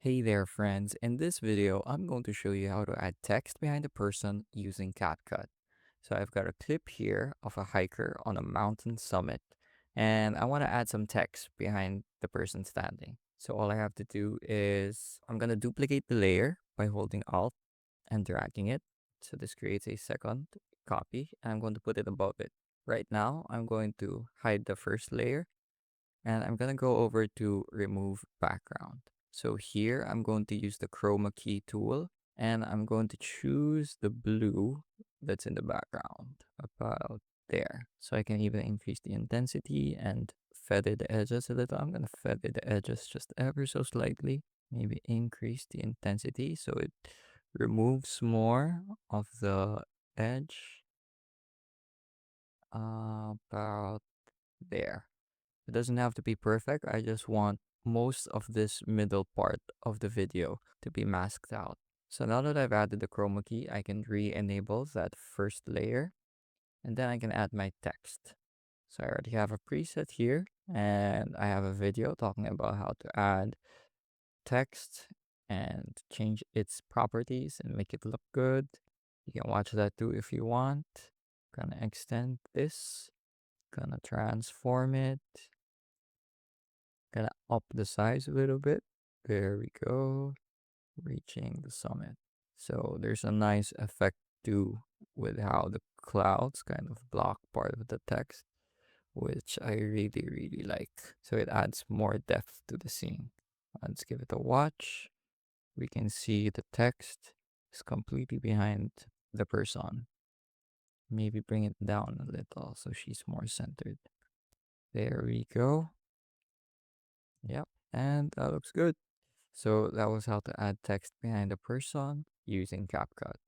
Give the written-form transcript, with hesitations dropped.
Hey there, friends. In this video, I'm going to show you how to add text behind a person using CapCut. So I've got a clip here of a hiker on a mountain summit, and I want to add some text behind the person standing. So all I have to do is I'm going to duplicate the layer by holding Alt and dragging it. So this creates a second copy, and I'm going to put it above it. Right now, I'm going to hide the first layer and I'm gonna go over to remove background. So here I'm going to use the chroma key tool and I'm going to choose the blue that's in the background about there. So I can even increase the intensity and feather the edges a little. I'm gonna feather the edges just ever so slightly. Maybe increase the intensity so it removes more of the edge about there. It doesn't have to be perfect. I just want most of this middle part of the video to be masked out. So now that I've added the chroma key, I can re-enable that first layer and then I can add my text. So I already have a preset here and I have a video talking about how to add text and change its properties and make it look good. You can watch that too if you want. Gonna extend this, gonna transform it. Gonna up the size a little bit. There we go. Reaching the summit. So there's a nice effect too with how the clouds kind of block part of the text, which I really, really like. So it adds more depth to the scene. Let's give it a watch. We can see the text is completely behind the person. Maybe bring it down a little so she's more centered. There we go. Yep. And that looks good. So that was how to add text behind a person using CapCut.